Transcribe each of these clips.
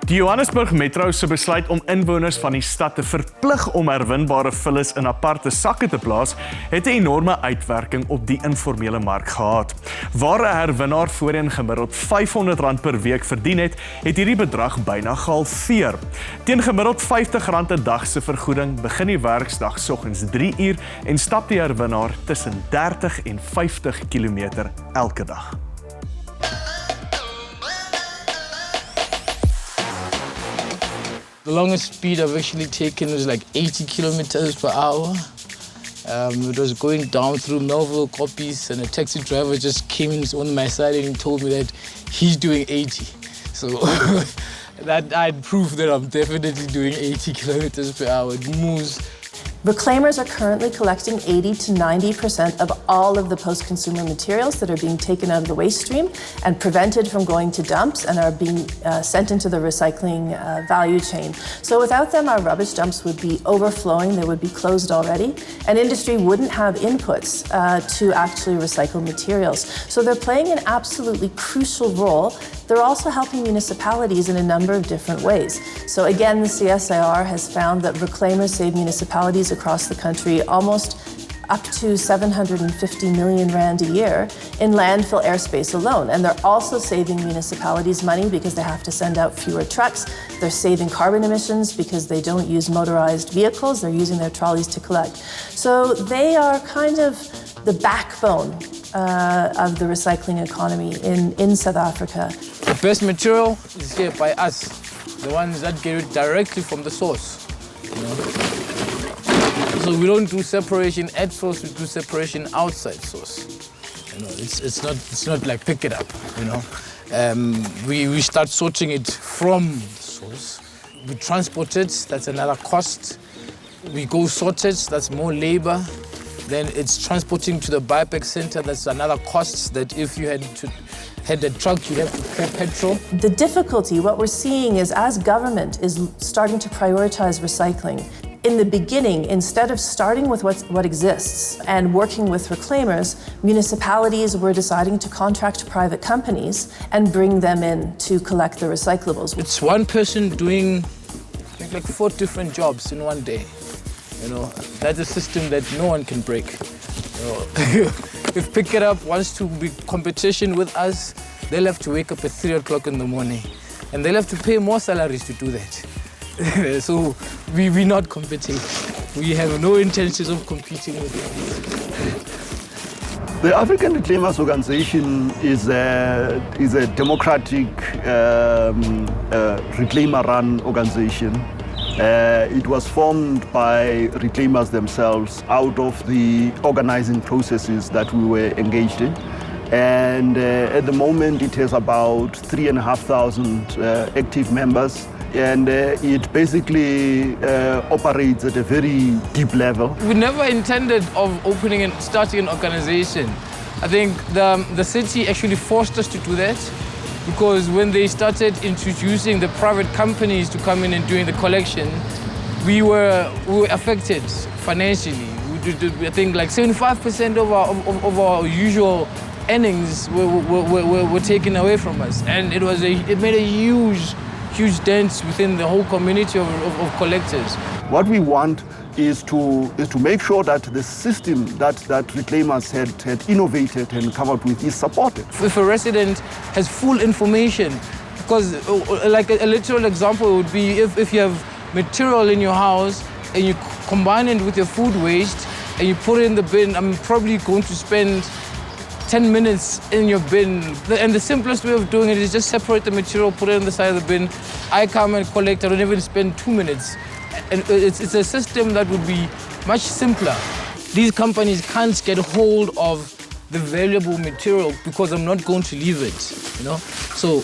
Die Johannesburg Metro se besluit om inwoners van die stad te verplig om herwinbare vullis in aparte sakke te plaas, het 'n enorme uitwerking op die informele mark gehad. Waar 'n herwinnaar voorheen gemiddeld R500 per week verdien het, het hierdie bedrag byna gehalveer. Teen gemiddeld R50 'n dag se vergoeding begin die werksdag soggens 3 uur en stap die herwinnaar tussen 30 en 50 km elke dag. The longest speed I've actually taken was like 80 kilometers per hour. It was going down through Melville copies, and a taxi driver just came on my side and told me that he's doing 80. So that I'd prove that I'm definitely doing 80 kilometers per hour. It moves. Reclaimers are currently collecting 80 to 90% of all of the post-consumer materials that are being taken out of the waste stream and prevented from going to dumps and are being sent into the recycling value chain. So without them, our rubbish dumps would be overflowing, they would be closed already, and industry wouldn't have inputs to actually recycle materials. So they're playing an absolutely crucial role. They're also helping municipalities in a number of different ways. So again, the CSIR has found that reclaimers save municipalities across the country almost up to 750 million rand a year in landfill airspace alone. And they're also saving municipalities money because they have to send out fewer trucks. They're saving carbon emissions because they don't use motorized vehicles. They're using their trolleys to collect. So they are kind of the backbone of the recycling economy in South Africa. The best material is here by us, the ones that get it directly from the source. You know? So we don't do separation at source, we do separation outside source. You know, it's not like pick it up. You know, we start sorting it from source. We transport it, that's another cost. We go sort it, that's more labor. Then it's transporting to the buyback center, that's another cost that if you had a truck, you'd have to pay petrol. The difficulty, what we're seeing is as government is starting to prioritize recycling, in the beginning, instead of starting with what exists and working with reclaimers, municipalities were deciding to contract private companies and bring them in to collect the recyclables. It's one person doing like 4 different jobs in one day. You know, that's a system that no one can break. You know, if Pick It Up wants to be competition with us, they'll have to wake up at 3 o'clock in the morning, and they'll have to pay more salaries to do that. So we're not competing. We have no intentions of competing with them. The African Reclaimers Organization is a democratic reclaimer-run organization. It was formed by reclaimers themselves out of the organizing processes that we were engaged in. And at the moment it has about 3,500 active members. And it basically operates at a very deep level. We never intended of opening and starting an organization. I think the city actually forced us to do that, because when they started introducing the private companies to come in and doing the collection, we were affected financially. I think like 75% of our usual earnings were taken away from us, and it made a huge dent within the whole community of collectors. What we want is to make sure that the system that reclaimers had innovated and come up with is supported. If a resident has full information, because like a literal example would be if you have material in your house and you combine it with your food waste and you put it in the bin, I'm probably going to spend 10 minutes in your bin. And the simplest way of doing it is just separate the material, put it on the side of the bin. I come and collect, I don't even spend 2 minutes. And it's a system that would be much simpler. These companies can't get hold of the valuable material because I'm not going to leave it, you know? So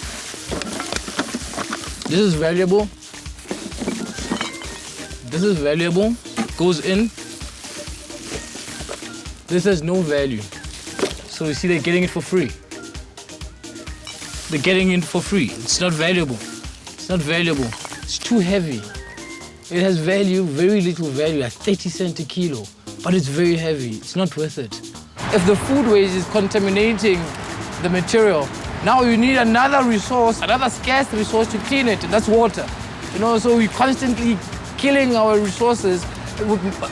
this is valuable. This is valuable, goes in. This has no value. So you see, they're getting it for free. They're getting it for free. It's not valuable. It's not valuable. It's too heavy. It has value, very little value, like 30 cents a kilo, but it's very heavy. It's not worth it. If the food waste is contaminating the material, Now you need another resource, another scarce resource to clean it, and that's water. So we're constantly killing our resources,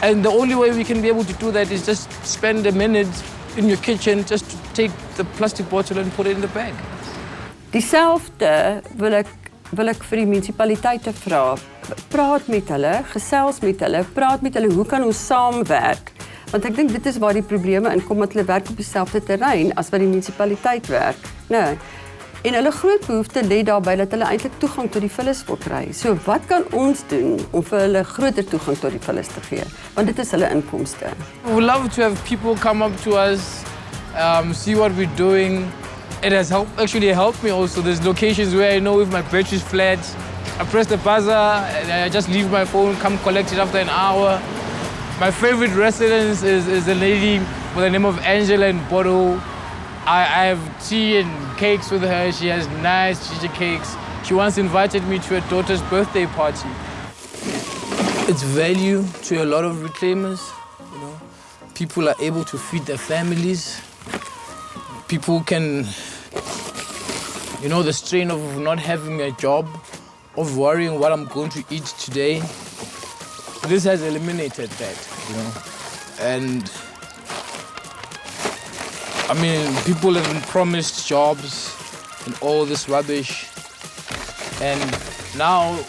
and the only way we can be able to do that is just spend a minute in your kitchen just to take the plastic bottle and put it in the bag. Dieselfde wil ek vir die munisipaliteite vra. Praat met hulle, gesels met hulle, praat met hulle, hoe kan ons saamwerk? Want ek dink dit is waar die probleme inkom, dat hulle werk op dieselfde terrein as wat die munisipaliteit werk. Nee. En hulle groot behoefte lê daarby dat hulle eintlik toegang tot die vullis wil kry. So wat kan ons doen om vir hulle groter toegang tot die vullis te gee? Want dit is hulle inkomste. We would love to have people come up to us, see what we're doing. It has actually helped me also. There's locations where I know if my battery's flat, I press the buzzer and I just leave my phone, come collect it after an hour. My favorite residence is a lady with the name of Angela in Bodo. I have tea and cakes with her. She has nice ginger cakes. She once invited me to her daughter's birthday party. It's value to a lot of reclaimers. People are able to feed their families. People can, the strain of not having a job, of worrying what I'm going to eat today. This has eliminated that, And I mean, people have been promised jobs and all this rubbish. And now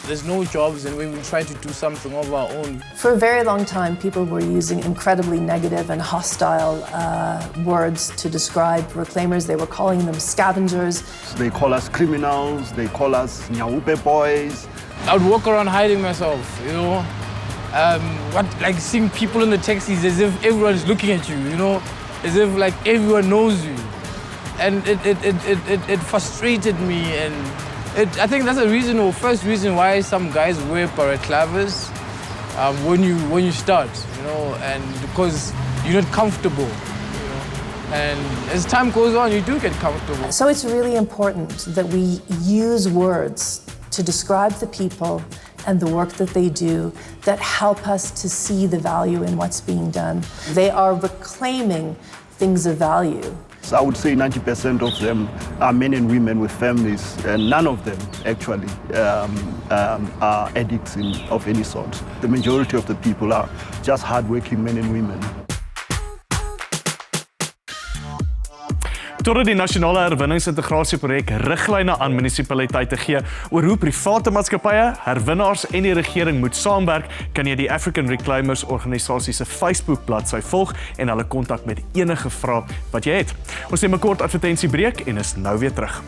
there's no jobs and we will try to do something of our own. For a very long time, people were using incredibly negative and hostile words to describe reclaimers. They were calling them scavengers. They call us criminals, they call us nyaupe boys. I would walk around hiding myself, like seeing people in the taxis as if everyone's looking at you, as if like everyone knows you. And it frustrated me, and I think that's the first reason why some guys wear balaclavas when you start, and because you're not comfortable. And as time goes on, you do get comfortable. So it's really important that we use words to describe the people and the work that they do that help us to see the value in what's being done. They are reclaiming things of value. So I would say 90% of them are men and women with families, and none of them actually are addicts of any sort. The majority of the people are just hardworking men and women. Totdat die nasionale herwinningsintegrasieprojek riglyne aan munisipaliteite gee oor hoe private maatskappye, herwinnaars en die regering moet saamwerk, kan jy die African Reclaimers organisasie se Facebook bladsy volg en hulle kontak met enige vrae wat jy het. Ons neem 'n kort advertensiebreek en is nou weer terug.